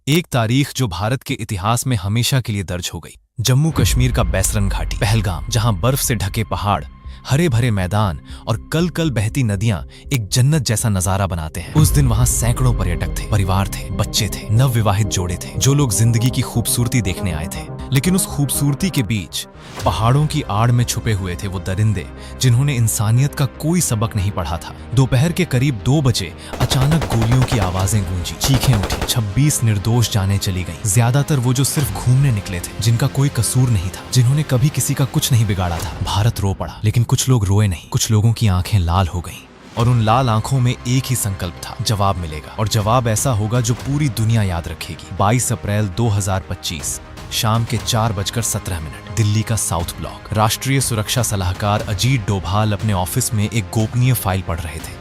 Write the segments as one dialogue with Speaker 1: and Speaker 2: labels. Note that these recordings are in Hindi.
Speaker 1: एक तारीख जो भारत के इतिहास में हमेशा के लिए दर्ज हो गई। जम्मू कश्मीर का बैसरन घाटी, पहलगाम, जहां बर्फ से ढके पहाड़, हरे भरे मैदान और कल कल बहती नदियां एक जन्नत जैसा नजारा बनाते हैं। उस दिन वहां सैकड़ों पर्यटक थे, परिवार थे, बच्चे थे, नवविवाहित जोड़े थे, जो लोग जिंदगी की खूबसूरती देखने आए थे। लेकिन उस खूबसूरती के बीच पहाड़ों की आड़ में छुपे हुए थे वो दरिंदे जिन्होंने इंसानियत का कोई सबक नहीं पढ़ा था। दोपहर के करीब 2 बजे अचानक गोलियों की आवाजें गूंजी, चीखें उठी, 26 निर्दोष जानें चली गईं। ज्यादातर वो जो सिर्फ घूमने निकले थे, जिनका कोई कसूर नहीं था, जिन्होंने कभी किसी का कुछ नहीं बिगाड़ा था। भारत रो पड़ा, लेकिन कुछ लोग रोए नहीं। कुछ लोगों की आंखें लाल हो गईं और उन लाल आंखों में एक ही संकल्प था, जवाब मिलेगा। और जवाब ऐसा होगा जो पूरी दुनिया याद रखेगी। 22 अप्रैल 2025 शाम के 4:17 दिल्ली का साउथ ब्लॉक। राष्ट्रीय सुरक्षा सलाहकार अजीत डोभाल अपने ऑफिस में एक गोपनीय फाइल पढ़ रहे थे।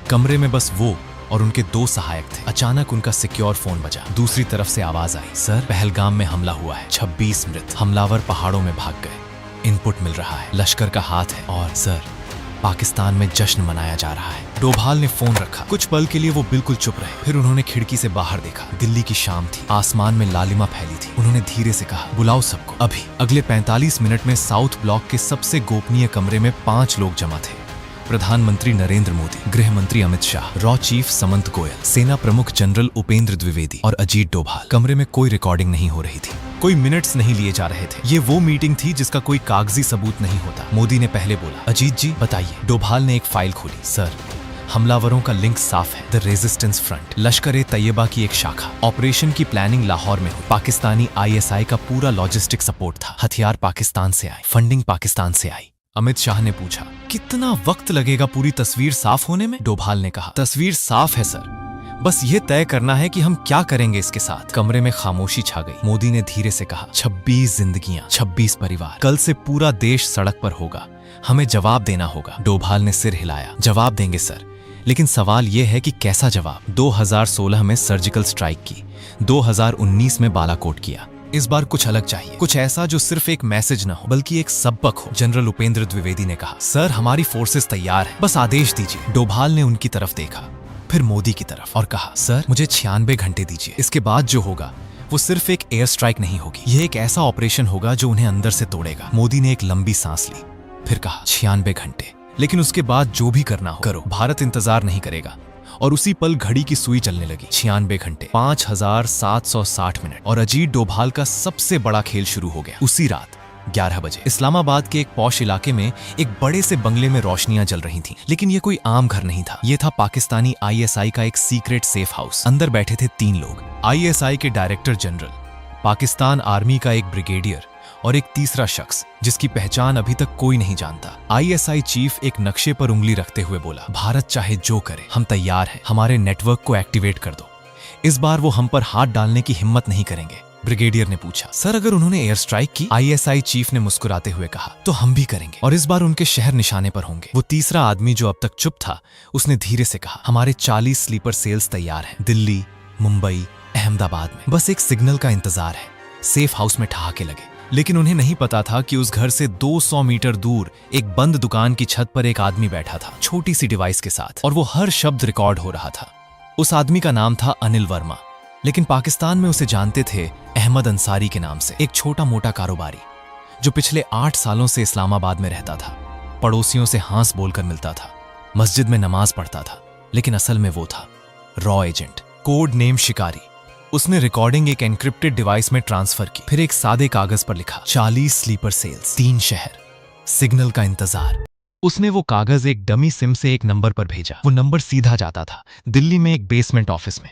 Speaker 1: कमरे में बस वो और उनके 2 सहायक थे। अचानक उनका सिक्योर फोन बजा। दूसरी तरफ से आवाज आई, सर, पहलगाम में हमला हुआ है, 26 मृत, हमलावर पहाड़ों में भाग गए। इनपुट मिल रहा है, लश्कर का हाथ है और सर, पाकिस्तान में जश्न मनाया जा रहा है। डोभाल ने फोन रखा। कुछ पल के लिए वो बिल्कुल चुप रहे, फिर उन्होंने खिड़की से बाहर देखा। दिल्ली की शाम थी, आसमान में लालिमा फैली थी। उन्होंने धीरे से कहा, बुलाओ सबको अभी। अगले 45 मिनट में साउथ ब्लॉक के सबसे गोपनीय कमरे में 5 लोग जमा थे। प्रधानमंत्री नरेंद्र मोदी, गृह मंत्री अमित शाह, रॉ चीफ समंत गोयल, सेना प्रमुख जनरल उपेंद्र द्विवेदी और अजीत डोभाल। कमरे में कोई रिकॉर्डिंग नहीं हो रही थी, कोई मिनट्स नहीं लिए जा रहे थे। ये वो मीटिंग थी जिसका कोई कागजी सबूत नहीं होता। मोदी ने पहले बोला, अजीत जी बताइए। डोभाल ने एक फाइल खोली। सर, हमलावरों का लिंक साफ है, द रेजिस्टेंस फ्रंट, लश्कर-ए-तैयबा की एक शाखा। ऑपरेशन की प्लानिंग लाहौर में हुई। पाकिस्तानी ISI का पूरा लॉजिस्टिक सपोर्ट था। हथियार पाकिस्तान से आए, फंडिंग पाकिस्तान से आई। अमित शाह ने पूछा, कितना वक्त लगेगा पूरी तस्वीर साफ होने में? डोभाल ने कहा, तस्वीर साफ है सर, बस ये तय करना है कि हम क्या करेंगे इसके साथ। कमरे में खामोशी छा गई। मोदी ने धीरे से कहा, 26 जिंदगियां, 26 परिवार, कल से पूरा देश सड़क पर होगा, हमें जवाब देना होगा। डोभाल ने सिर हिलाया, जवाब देंगे सर, लेकिन सवाल यह है कि कैसा जवाब। 2016 में सर्जिकल स्ट्राइक की, 2019 में बालाकोट किया। इस बार कुछ अलग चाहिए, कुछ ऐसा जो सिर्फ एक मैसेज न हो बल्कि एक सबक हो। जनरल उपेंद्र द्विवेदी ने कहा, सर, हमारी फोर्सेस तैयार है, बस आदेश दीजिए। डोभाल ने उनकी तरफ देखा, फिर मोदी की तरफ और कहा, सर, मुझे 96 घंटे दीजिए। इसके बाद जो होगा वो सिर्फ एक एयर स्ट्राइक नहीं होगी, यह एक ऐसा ऑपरेशन होगा जो उन्हें अंदर से तोड़ेगा। मोदी ने एक लंबी सांस ली, फिर कहा, 96 घंटे, लेकिन उसके बाद जो भी करना हो करो, भारत इंतजार नहीं करेगा। और उसी पल घड़ी की सुई चलने लगी। 96 घंटे, 5760 मिनट, और अजीत डोभाल का सबसे बड़ा खेल शुरू हो गया। उसी रात 11 बजे इस्लामाबाद के एक पॉश इलाके में एक बड़े से बंगले में रोशनियां जल रही थीं। लेकिन ये कोई आम घर नहीं था, ये था पाकिस्तानी ISI का एक सीक्रेट सेफ हाउस। अंदर बैठे थे 3 लोग, ISI के डायरेक्टर जनरल, पाकिस्तान आर्मी का एक ब्रिगेडियर और एक तीसरा शख्स जिसकी पहचान अभी तक कोई नहीं जानता। ISI चीफ एक नक्शे पर उंगली रखते हुए बोला, भारत चाहे जो करे, हम तैयार हैं, हमारे नेटवर्क को एक्टिवेट कर दो। इस बार वो हम पर हाथ डालने की हिम्मत नहीं करेंगे। ब्रिगेडियर ने पूछा, सर, अगर उन्होंने एयर स्ट्राइक की? ISI चीफ ने मुस्कुराते हुए कहा, तो हम भी करेंगे, और इस बार उनके शहर निशाने पर होंगे। वो तीसरा आदमी जो अब तक चुप था, उसने धीरे से कहा, हमारे 40 स्लीपर सेल्स तैयार हैं, दिल्ली, मुंबई, अहमदाबाद में, बस एक सिग्नल का इंतजार है। सेफ हाउस में ठहाके लगे, लेकिन उन्हें नहीं पता था कि उस घर से 200 मीटर दूर एक बंद दुकान की छत पर एक आदमी बैठा था, छोटी सी डिवाइस के साथ, और वो हर शब्द रिकॉर्ड हो रहा था। उस आदमी का नाम था अनिल वर्मा, लेकिन पाकिस्तान में उसे जानते थे अहमद अंसारी के नाम से। एक छोटा मोटा कारोबारी जो पिछले 8 सालों से इस्लामाबाद में रहता था, पड़ोसियों से हंस बोलकर मिलता था, मस्जिद में नमाज पढ़ता था, लेकिन असल में वो था रॉ एजेंट, कोड नेम शिकारी। उसने रिकॉर्डिंग एक एन्क्रिप्टेड डिवाइस में ट्रांसफर की, फिर एक सादे कागज पर लिखा, 40 स्लीपर सेल्स, 3 शहर, सिग्नल का इंतजार। उसने वो कागज एक डमी सिम से एक नंबर पर भेजा। वो नंबर सीधा जाता था दिल्ली में एक बेसमेंट ऑफिस में,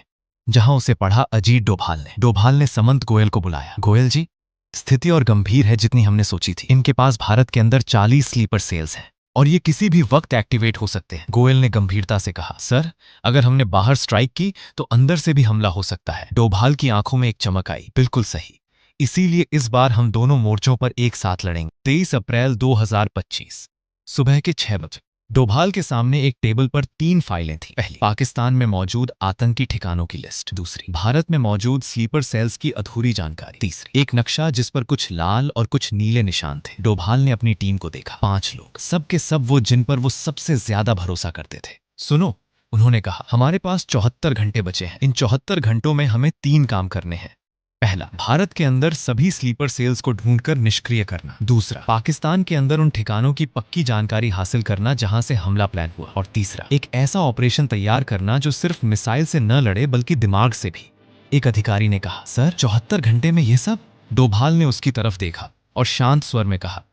Speaker 1: जहां उसे पढ़ा अजीत डोभाल ने। डोभाल ने समंत गोयल को बुलाया, गोयल जी, स्थिति और गंभीर है जितनी हमने सोची थी। इनके पास भारत के अंदर 40 स्लीपर सेल्स हैं और ये किसी भी वक्त एक्टिवेट हो सकते हैं। गोयल ने गंभीरता से कहा, सर, अगर हमने बाहर स्ट्राइक की तो अंदर से भी हमला हो सकता है। डोभाल की आंखों में एक चमक आई, बिल्कुल सही, इसीलिए इस बार हम दोनों मोर्चों पर एक साथ लड़ेंगे। 23 अप्रैल 2025 सुबह के 6 बजे डोभाल के सामने एक टेबल पर 3 फाइलें थीं। पहली, पाकिस्तान में मौजूद आतंकी ठिकानों की लिस्ट। दूसरी, भारत में मौजूद स्लीपर सेल्स की अधूरी जानकारी। तीसरी, एक नक्शा जिस पर कुछ लाल और कुछ नीले निशान थे। डोभाल ने अपनी टीम को देखा, 5 लोग, सब के सब वो जिन पर वो सबसे ज्यादा भरोसा करते थे। सुनो, उन्होंने कहा, हमारे पास 74 घंटे बचे हैं। इन 74 घंटों में हमें 3 काम करने हैं। पहला, भारत के अंदर सभी स्लीपर सेल्स को ढूंढकर निष्क्रिय करना। दूसरा, पाकिस्तान के अंदर उन ठिकानों की पक्की जानकारी हासिल करना जहां से हमला प्लान हुआ। और तीसरा, एक ऐसा ऑपरेशन तैयार करना जो सिर्फ मिसाइल से न लड़े बल्कि दिमाग से भी। एक अधिकारी ने कहा, सर 74 घंटे में ये सब? डोभाल ने उसकी तरफ देखा और शांत स्वर में कहा,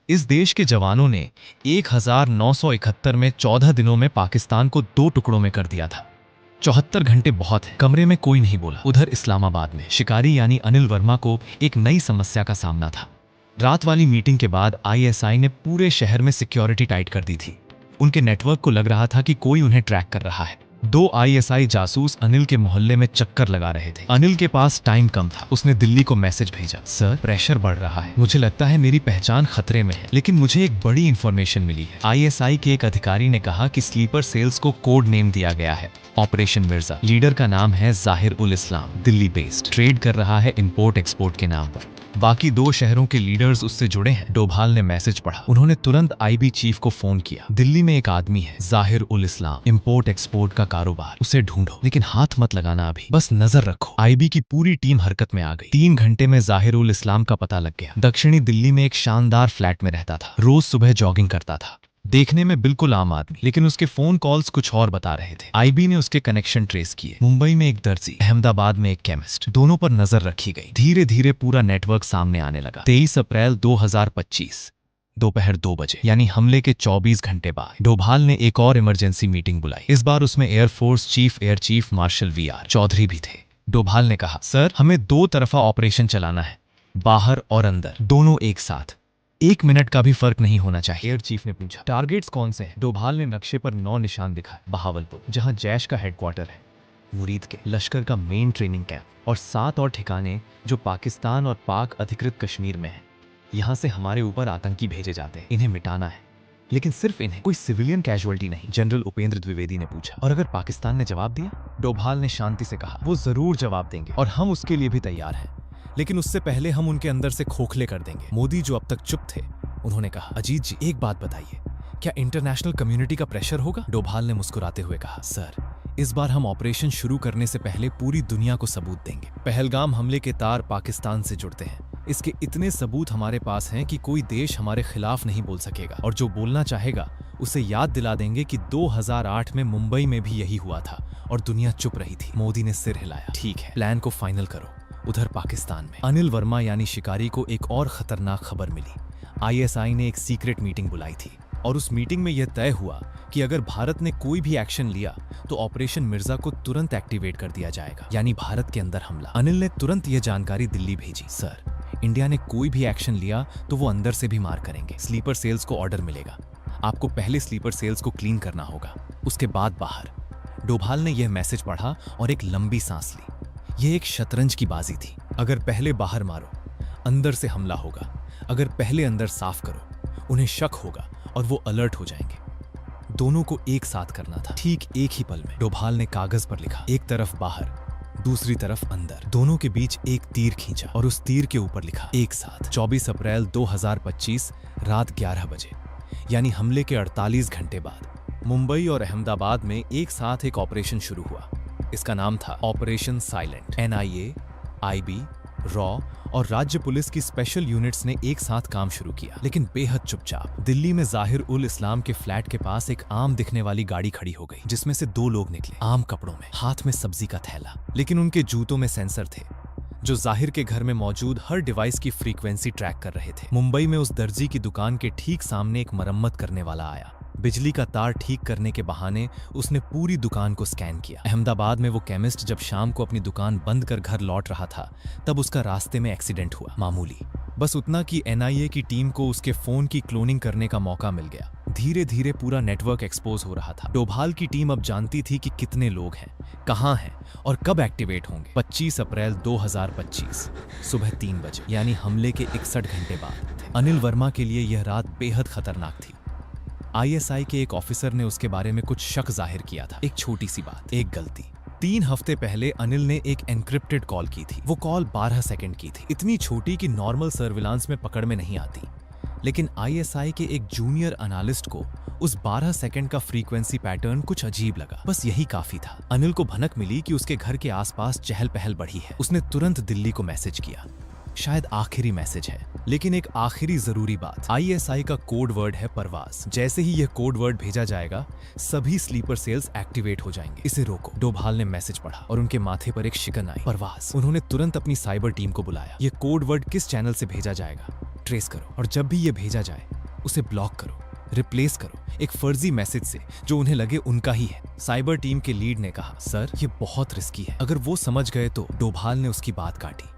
Speaker 1: इस देश के जवानों ने 1971 में 14 दिनों में पाकिस्तान को 2 टुकड़ों में कर दिया था। 74 घंटे बहुत है। कमरे में कोई नहीं बोला। उधर इस्लामाबाद में शिकारी यानी अनिल वर्मा को एक नई समस्या का सामना था। रात वाली मीटिंग के बाद आईएसआई ने पूरे शहर में सिक्योरिटी टाइट कर दी थी। उनके नेटवर्क को लग रहा था कि कोई उन्हें ट्रैक कर रहा है। 2 आईएसआई जासूस अनिल के मोहल्ले में चक्कर लगा रहे थे। अनिल के पास टाइम कम था। उसने दिल्ली को मैसेज भेजा, सर प्रेशर बढ़ रहा है, मुझे लगता है मेरी पहचान खतरे में है, लेकिन मुझे एक बड़ी इंफॉर्मेशन मिली है। आईएसआई के एक अधिकारी ने कहा कि स्लीपर सेल्स को कोड नेम दिया गया है, ऑपरेशन मिर्जा। लीडर का नाम है जाहिर उल इस्लाम, दिल्ली बेस्ड, ट्रेड कर रहा है इंपोर्ट एक्सपोर्ट के नाम पर। बाकी 2 शहरों के लीडर्स उससे जुड़े हैं। डोभाल ने मैसेज पढ़ा। उन्होंने तुरंत आईबी चीफ को फोन किया, दिल्ली में एक आदमी है जाहिर उल इस्लाम, इंपोर्ट एक्सपोर्ट का कारोबार, उसे ढूंढो, लेकिन हाथ मत लगाना अभी, बस नजर रखो। आईबी की पूरी टीम हरकत में आ गई। 3 घंटे में जाहिर उल इस्लाम का पता लग गया। दक्षिणी दिल्ली में एक शानदार फ्लैट में रहता था। रोज सुबह जॉगिंग करता था। देखने में बिल्कुल आम आदमी, लेकिन उसके फोन कॉल्स कुछ और बता रहे थे। आईबी ने उसके कनेक्शन ट्रेस किए। मुंबई में एक दर्जी, अहमदाबाद में एक केमिस्ट, दोनों पर नजर रखी गई। धीरे धीरे पूरा नेटवर्क सामने आने लगा। 23 अप्रैल 2025 दोपहर 2 बजे, यानी हमले के 24 घंटे बाद, डोभाल ने एक और इमरजेंसी मीटिंग बुलाई। इस बार उसमें air force chief air chief marshal V R Chaudhari भी थे। डोभाल ने कहा, सर हमें 2 तरफा ऑपरेशन चलाना है, बाहर और अंदर, दोनों एक साथ। 1 मिनट का भी फर्क नहीं होना चाहिए। एयर चीफ ने पूछा, टारगेट्स कौन से हैं? डोभाल ने नक्शे पर 9 निशान दिखाए। बहावलपुर, जहां जैश का हेडक्वार्टर है, मुरीद के लश्कर का मेन ट्रेनिंग कैंप, और 7 और ठिकाने जो पाकिस्तान और पाक अधिकृत कश्मीर में हैं। यहाँ से हमारे ऊपर आतंकी भेजे जाते हैं, इन्हें मिटाना है, लेकिन सिर्फ इन्हें, कोई सिविलियन कैजुअलिटी नहीं। जनरल उपेंद्र द्विवेदी ने पूछा, और अगर पाकिस्तान ने जवाब दिया? डोभाल ने शांति से कहा, वो जरूर जवाब देंगे और हम उसके लिए भी तैयार हैं, लेकिन उससे पहले हम उनके अंदर से खोखले कर देंगे। मोदी जो अब तक चुप थे, उन्होंने कहा, अजीत जी एक बात बताइए, क्या इंटरनेशनल कम्युनिटी का प्रेशर होगा? डोभाल ने मुस्कुराते हुए कहा, सर इस बार हम ऑपरेशन शुरू करने से पहले पूरी दुनिया को सबूत देंगे। पहलगाम हमले के तार पाकिस्तान से जुड़ते हैं। इसके इतने सबूत हमारे पास हैं कि कोई देश हमारे खिलाफ नहीं बोल सकेगा, और जो बोलना चाहेगा उसे याद दिला देंगे कि 2008 में मुंबई में भी यही हुआ था और दुनिया चुप रही थी। मोदी ने सिर हिलाया, ठीक है, प्लान को फाइनल करो। उधर पाकिस्तान में अनिल वर्मा यानी शिकारी को एक और खतरनाक खबर मिली। आईएसआई ने एक सीक्रेट मीटिंग बुलाई थी और उस मीटिंग में यह तय हुआ कि अगर भारत ने कोई भी एक्शन लिया तो ऑपरेशन मिर्जा को तुरंत एक्टिवेट कर दिया जाएगा, यानी भारत के अंदर हमला। अनिल ने तुरंत यह जानकारी दिल्ली भेजी, सर इंडिया ने कोई भी एक्शन लिया तो वो अंदर से भी मार करेंगे। स्लीपर सेल्स को ऑर्डर मिलेगा, आपको पहले स्लीपर सेल्स को क्लीन करना होगा, उसके बाद बाहर। डोभाल ने यह मैसेज पढ़ा और एक लंबी सांस ली। यह एक शतरंज की बाजी थी। अगर पहले बाहर मारो, अंदर से हमला होगा। अगर पहले अंदर साफ करो, उन्हें शक होगा और वो अलर्ट हो जाएंगे। दोनों को एक साथ करना था, ठीक एक ही पल में। डोभाल ने कागज पर लिखा, एक तरफ बाहर, दूसरी तरफ अंदर, दोनों के बीच एक तीर खींचा और उस तीर के ऊपर लिखा, एक साथ। 24 अप्रैल 2025 रात 11 बजे, यानी हमले के 48 घंटे बाद, मुंबई और अहमदाबाद में एक साथ एक ऑपरेशन शुरू हुआ। इसका नाम था operation silent. NIA, IB, raw और राज्य पुलिस की स्पेशल यूनिट्स ने एक साथ काम शुरू किया, लेकिन बेहद चुपचाप। दिल्ली में जाहिर उल इस्लाम के फ्लैट के पास एक आम दिखने वाली गाड़ी खड़ी हो गई, जिसमें से 2 लोग निकले, आम कपड़ों में, हाथ में सब्जी का थैला, लेकिन उनके जूतों में सेंसर थे जो जाहिर के घर में मौजूद हर डिवाइस की फ्रीक्वेंसी ट्रैक कर रहे थे। मुंबई में उस दर्जी की दुकान के ठीक सामने एक मरम्मत करने वाला आया। बिजली का तार ठीक करने के बहाने उसने पूरी दुकान को स्कैन किया। अहमदाबाद में वो केमिस्ट जब शाम को अपनी दुकान बंद कर घर लौट रहा था, तब उसका रास्ते में एक्सीडेंट हुआ, मामूली, बस उतना कि एनआईए की टीम को उसके फोन की क्लोनिंग करने का मौका मिल गया। धीरे धीरे पूरा नेटवर्क एक्सपोज हो रहा था। डोभाल की टीम अब जानती थी कि कितने लोग हैं, कहां हैं और कब एक्टिवेट होंगे। 25 अप्रैल 2025 सुबह 3 बजे, यानी हमले के 61 घंटे बाद। अनिल वर्मा के लिए यह रात बेहद खतरनाक थी। आईएसआई के एक ऑफिसर ने उसके बारे में कुछ शक जाहिर किया था। एक छोटी सी बात, एक गलती। 3 हफ्ते पहले अनिल ने एक एन्क्रिप्टेड कॉल की थी। वो कॉल 12 सेकंड की थी, इतनी छोटी कि नॉर्मल सर्विलांस में पकड़ में नहीं आती, लेकिन आईएसआई के एक जूनियर एनालिस्ट को उस 12 सेकंड का फ्रीक्वेंसी पैटर्न कुछ अजीब लगा। बस यही काफी था। अनिल को भनक मिली कि उसके घर के आसपास चहल पहल बढ़ी है। उसने तुरंत दिल्ली को मैसेज किया। शायद आखिरी मैसेज है, लेकिन एक आखिरी जरूरी बात। आईएसआई का कोड वर्ड है परवाज। जैसे ही यह कोड वर्ड भेजा जाएगा, सभी स्लीपर सेल्स एक्टिवेट हो जाएंगे। इसे रोको। डोभाल ने मैसेज पढ़ा और उनके माथे पर एक शिकन आई। परवाज। उन्होंने तुरंत अपनी साइबर टीम को बुलाया। यह कोड वर्ड किस चैनल से भेजा जाएगा, ट्रेस करो, और जब भी यह भेजा जाए उसे ब्लॉक करो, रिप्लेस करो एक फर्जी मैसेज से जो उन्हें लगे उनका ही है। साइबर टीम के लीड ने कहा, सर ये बहुत रिस्की है, अगर वो समझ गए तो। डोभाल ने उसकी बात काटी।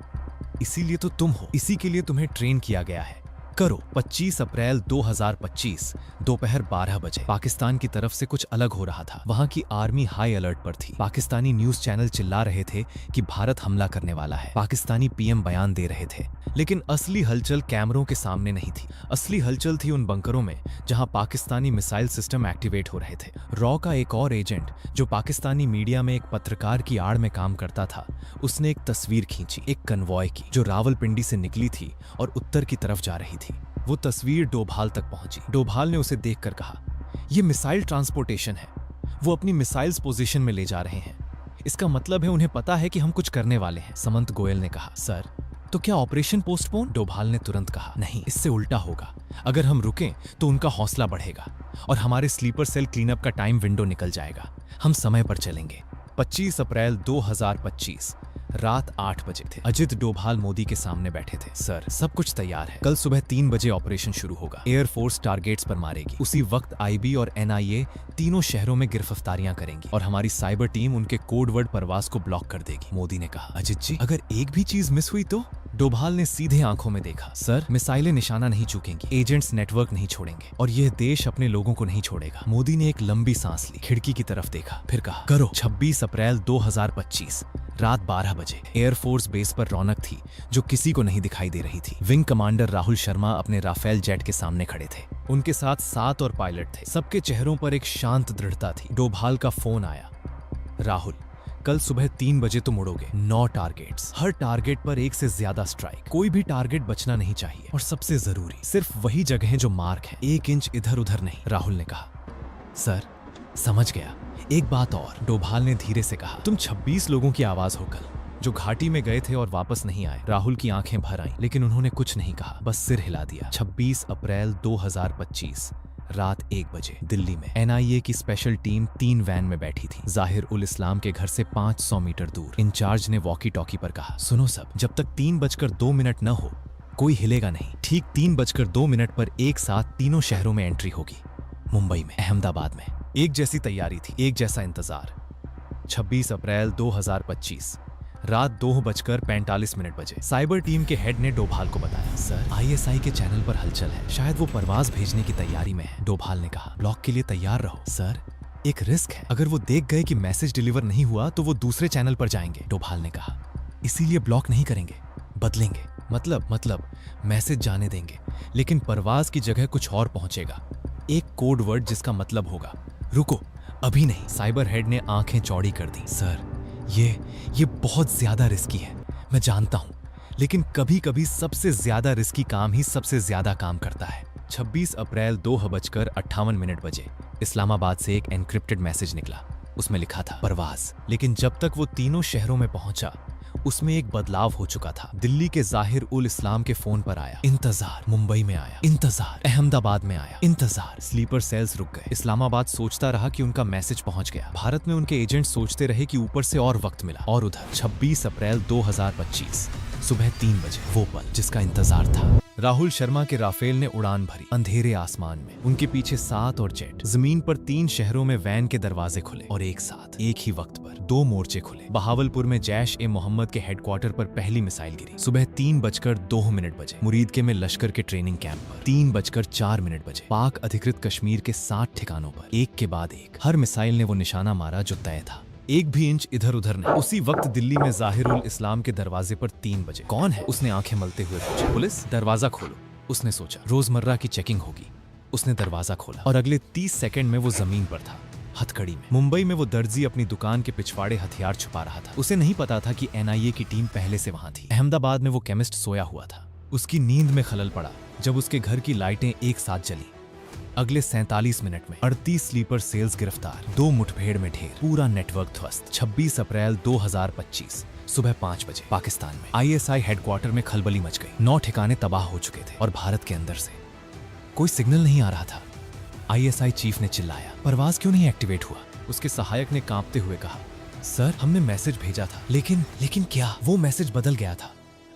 Speaker 1: इसीलिए तो तुम हो, इसी के लिए तुम्हें ट्रेन किया गया है। करो। 25 अप्रैल 2025 दोपहर 12 बजे पाकिस्तान की तरफ से कुछ अलग हो रहा था। वहां की आर्मी हाई अलर्ट पर थी। पाकिस्तानी न्यूज चैनल चिल्ला रहे थे कि भारत हमला करने वाला है। पाकिस्तानी पीएम बयान दे रहे थे, लेकिन असली हलचल कैमरों के सामने नहीं थी। असली हलचल थी उन बंकरों में जहां पाकिस्तानी मिसाइल सिस्टम एक्टिवेट हो रहे थे। रॉ का एक और एजेंट जो पाकिस्तानी मीडिया में एक पत्रकार की आड़ में काम करता था, उसने एक तस्वीर खींची एक कन्वॉय की जो रावलपिंडी से निकली थी और उत्तर की तरफ जा रही थी। वो तस्वीर डोभाल तक पहुंची। डोभाल ने उसे देखकर कहा, यह मिसाइल ट्रांसपोर्टेशन है। वो अपनी मिसाइल्स पोजीशन में ले जा रहे हैं। इसका मतलब है उन्हें पता है कि हम कुछ करने वाले हैं। समंत गोयल ने कहा, सर तो क्या ऑपरेशन पोस्टपोन? डोभाल ने तुरंत कहा, नहीं, इससे उल्टा होगा। अगर हम रुकें तो उनका हौसला बढ़ेगा और हमारे स्लीपर सेल क्लीनअप का टाइम विंडो निकल जाएगा। हम समय पर चलेंगे। 25 अप्रैल 2025 रात 8 बजे थे। अजित डोभाल मोदी के सामने बैठे थे। सर सब कुछ तैयार है। कल सुबह 3 बजे ऑपरेशन शुरू होगा। एयरफोर्स टारगेट्स पर मारेगी। उसी वक्त आईबी और एनआईए तीनों शहरों में गिरफ्तारियां करेंगी और हमारी साइबर टीम उनके कोड वर्ड परवाज को ब्लॉक कर देगी। मोदी ने कहा, अजित जी अगर एक भी चीज मिस हुई तो? डोभाल ने सीधे आंखों में देखा। सर मिसाइलें निशाना नहीं चूकेंगी, एजेंट्स नेटवर्क नहीं छोड़ेंगे और यह देश अपने लोगों को नहीं छोड़ेगा। मोदी ने एक लंबी सांस ली, खिड़की की तरफ देखा, फिर कहा, करो। 26 अप्रैल 2025 रात 12 बजे एयरफोर्स बेस पर रौनक थी जो किसी को नहीं दिखाई दे रही थी। विंग कमांडर राहुल शर्मा अपने राफेल जेट के सामने खड़े थे। उनके साथ 7 और पायलट थे। सबके चेहरों पर एक शांत दृढ़ता थी। डोभाल का फोन आया, राहुल कल सुबह 3 बजे तुम उड़ोगे। 9 टारगेट्स, हर टारगेट पर 1 से ज्यादा स्ट्राइक। कोई भी टारगेट बचना नहीं चाहिए और सबसे जरूरी सिर्फ वही जगह जो मार्क है, 1 इंच इधर उधर नहीं। राहुल ने कहा, सर समझ गया। एक बात और, डोभाल ने धीरे से कहा, तुम 26 लोगों की आवाज हो कल, जो घाटी में गए थे और वापस नहीं आए। राहुल की आंखें भर आईं, लेकिन उन्होंने कुछ नहीं कहा, बस सिर हिला दिया। 26 अप्रैल 2025 रात 1 बजे दिल्ली में एनआईए की स्पेशल टीम 3 वैन में बैठी थी। जाहिर उल इस्लाम के घर से 500 मीटर दूर। इंचार्ज ने वॉकी टॉकी पर कहा, सुनो सब, जब तक 3:02 न हो कोई हिलेगा नहीं। ठीक 3:02 पर एक साथ तीनों शहरों में एंट्री होगी। मुंबई में, अहमदाबाद में एक जैसी तैयारी थी, एक जैसा इंतजार। 26 अप्रैल 2025 रात 2:45 बजे साइबर टीम के हेड ने डोभाल को बताया, सर आईएसआई के चैनल पर हलचल है, शायद वो परवाज भेजने की तैयारी में है। डोभाल ने कहा, ब्लॉक के लिए तैयार रहो। सर एक रिस्क है, अगर वो देख गए कि मैसेज डिलीवर नहीं हुआ तो वो दूसरे चैनल पर जाएंगे। डोभाल ने कहा, इसीलिए ब्लॉक नहीं करेंगे, बदलेंगे। मतलब मैसेज जाने देंगे, लेकिन परवाज की जगह कुछ और पहुंचेगा, एक कोड वर्ड जिसका मतलब होगा रुको, अभी नहीं। साइबर हेड ने आंखें चौड़ी कर दी। सर ये बहुत ज्यादा रिस्की है, मैं जानता हूं, लेकिन कभी कभी सबसे ज्यादा रिस्की काम ही सबसे ज्यादा काम करता है। 26 अप्रैल 2:58 बजे इस्लामाबाद से एक एनक्रिप्टेड मैसेज निकला। उसमें लिखा था परवाज, लेकिन जब तक वो तीनों शहरों में पहुंचा उसमें एक बदलाव हो चुका था। दिल्ली के जाहिर उल इस्लाम के फोन पर आया इंतजार, मुंबई में आया इंतजार, अहमदाबाद में आया इंतजार। स्लीपर सेल्स रुक गए। इस्लामाबाद सोचता रहा कि उनका मैसेज पहुंच गया। भारत में उनके एजेंट सोचते रहे कि ऊपर से और वक्त मिला। और उधर 26 अप्रैल 2025 सुबह 3 बजे वो पल जिसका इंतजार था। राहुल शर्मा के राफेल ने उड़ान भरी अंधेरे आसमान में। उनके पीछे 7 और जेट। जमीन पर 3 शहरों में वैन के दरवाजे खुले और एक साथ एक ही वक्त पर 2 मोर्चे खुले। बहावलपुर में जैश ए मोहम्मद के हेडक्वार्टर पर पहली मिसाइल गिरी। सुबह 3:02 बजे मुरीदके में लश्कर के ट्रेनिंग कैंप पर 3:04 बजे पाक अधिकृत कश्मीर के 60 ठिकानों पर एक के बाद एक हर मिसाइल ने वो निशाना मारा जो तय था, एक भी इंच इधर उधर नहीं। उसी वक्त दिल्ली में जाहिर उल इस्लाम के दरवाजे पर 3 बजे। कौन है? उसने आंखें मलते हुए पूछा। पुलिस। दरवाजा खोलो, उसने सोचा। रोजमर्रा की चेकिंग होगी। उसने दरवाजा खोला और अगले 30 सेकंड में वो जमीन पर था, हथकड़ी में। मुंबई में वो दर्जी अपनी दुकान के पिछवाड़े हथियार छुपा रहा था। उसे नहीं पता था कि एनआईए की टीम पहले से वहां थी। अहमदाबाद में वो केमिस्ट सोया हुआ था। उसकी नींद में खलल पड़ा जब उसके घर की लाइटें एक साथ जली। अगले 47 मिनट में 38 स्लीपर सेल्स गिरफ्तार, 2 मुठभेड़ में ढेर, पूरा नेटवर्क ध्वस्त। 26 अप्रैल 2025 सुबह 5 बजे पाकिस्तान में ISI हेडक्वार्टर में खलबली मच गई। 9 ठिकाने तबाह हो चुके थे और भारत के अंदर से कोई सिग्नल नहीं आ रहा था। ISI चीफ ने चिल्लाया, परवाज क्यों नहीं एक्टिवेट हुआ? उसके सहायक ने कांपते हुए कहा, सर हमने मैसेज भेजा था, लेकिन क्या? वो मैसेज बदल गया था।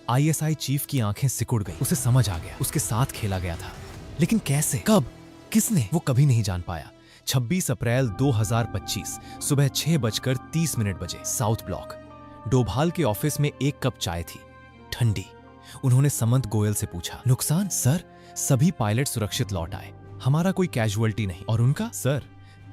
Speaker 1: ISI चीफ की आंखें सिकुड़ गई। उसे समझ आ गया, उसके साथ खेला गया था, लेकिन कैसे, कब, किसने? वो कभी नहीं जान पाया। 26 अप्रैल 2025 सुबह 6:30 बजे साउथ ब्लॉक डोभाल के ऑफिस में एक कप चाय थी, ठंडी। उन्होंने समंत गोयल से पूछा, नुकसान? सर सभी पायलट सुरक्षित लौट आए, हमारा कोई कैजुअल्टी नहीं। और उनका? सर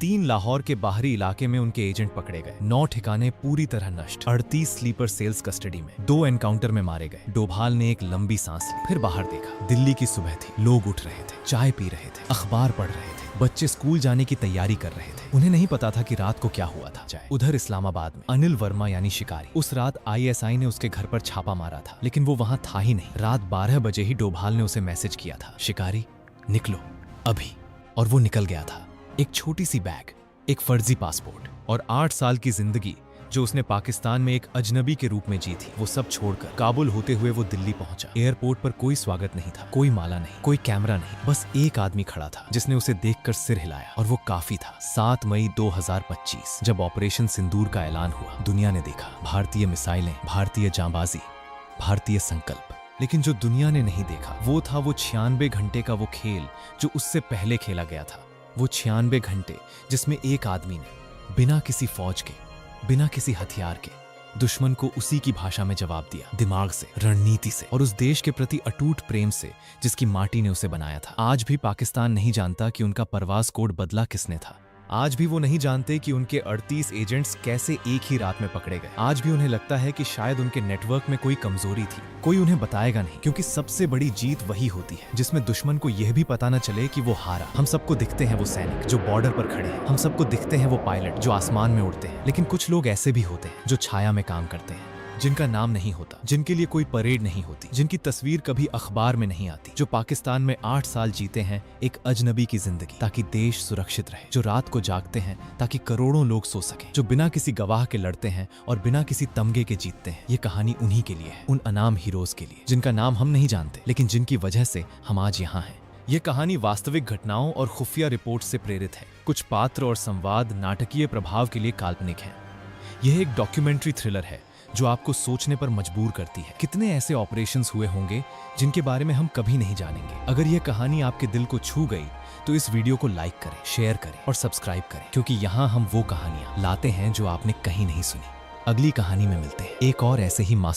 Speaker 1: 3 लाहौर के बाहरी इलाके में उनके एजेंट पकड़े गए, 9 ठिकाने पूरी तरह नष्ट, 38 स्लीपर सेल्स कस्टडी में, 2 एनकाउंटर में मारे गए। डोभाल ने एक लंबी सांस ली, फिर बाहर देखा। दिल्ली की सुबह थी, लोग उठ रहे थे, चाय पी रहे थे, अखबार पढ़ रहे थे, बच्चे स्कूल जाने की तैयारी कर रहे थे। उन्हें नहीं पता था कि रात को क्या हुआ था। उधर इस्लामाबाद में अनिल वर्मा यानी शिकारी, उस रात ISI ने उसके घर पर छापा मारा था, लेकिन वो वहां था ही नहीं। रात 12 बजे ही डोभाल ने उसे मैसेज किया था, शिकारी निकलो अभी। और वो निकल गया था। एक छोटी सी बैग, एक फर्जी पासपोर्ट और 8 साल की जिंदगी जो उसने पाकिस्तान में एक अजनबी के रूप में जी थी, वो सब छोड़कर काबुल होते हुए वो दिल्ली पहुंचा। एयरपोर्ट पर कोई स्वागत नहीं था, कोई माला नहीं, कोई कैमरा नहीं, बस एक आदमी खड़ा था जिसने उसे देखकर सिर हिलाया, और वो काफी था। 7 मई 2025 जब ऑपरेशन सिंदूर का ऐलान हुआ, दुनिया ने देखा भारतीय मिसाइलें, भारतीय जांबाजी, भारतीय संकल्प। लेकिन जो दुनिया ने नहीं देखा वो था वो 96 घंटे का वो खेल जो उससे पहले खेला गया था। वो 96 घंटे जिसमें एक आदमी ने बिना किसी फौज के, बिना किसी हथियार के दुश्मन को उसी की भाषा में जवाब दिया, दिमाग से, रणनीति से, और उस देश के प्रति अटूट प्रेम से जिसकी माटी ने उसे बनाया था। आज भी पाकिस्तान नहीं जानता कि उनका परवाज कोड बदला किसने था। आज भी वो नहीं जानते कि उनके 38 एजेंट्स कैसे एक ही रात में पकड़े गए। आज भी उन्हें लगता है कि शायद उनके नेटवर्क में कोई कमजोरी थी। कोई उन्हें बताएगा नहीं, क्योंकि सबसे बड़ी जीत वही होती है जिसमें दुश्मन को यह भी पता न चले कि वो हारा। हम सबको दिखते हैं वो सैनिक जो बॉर्डर पर खड़े हैं, हम सबको दिखते हैं वो पायलट जो आसमान में उड़ते हैं, लेकिन कुछ लोग ऐसे भी होते हैं जो छाया में काम करते हैं, जिनका नाम नहीं होता, जिनके लिए कोई परेड नहीं होती, जिनकी तस्वीर कभी अखबार में नहीं आती, जो पाकिस्तान में 8 साल जीते हैं एक अजनबी की जिंदगी ताकि देश सुरक्षित रहे, जो रात को जागते हैं ताकि करोड़ों लोग सो सकें, जो बिना किसी गवाह के लड़ते हैं और बिना किसी तमगे के जीतते हैं। ये कहानी उन्हीं के लिए है, उन अनाम हीरोज के लिए जिनका नाम हम नहीं जानते, लेकिन जिनकी वजह से हम आज यहाँ हैं। ये कहानी वास्तविक घटनाओं और खुफिया रिपोर्ट से प्रेरित है। कुछ पात्र और संवाद नाटकीय प्रभाव के लिए काल्पनिक हैं। यह एक डॉक्यूमेंट्री थ्रिलर है जो आपको सोचने पर मजबूर करती है। कितने ऐसे ऑपरेशंस हुए होंगे जिनके बारे में हम कभी नहीं जानेंगे। अगर यह कहानी आपके दिल को छू गई तो इस वीडियो को लाइक करें, शेयर करें और सब्सक्राइब करें, क्योंकि यहाँ हम वो कहानियां लाते हैं जो आपने कहीं नहीं सुनी। अगली कहानी में मिलते हैं एक और ऐसे ही मास्टर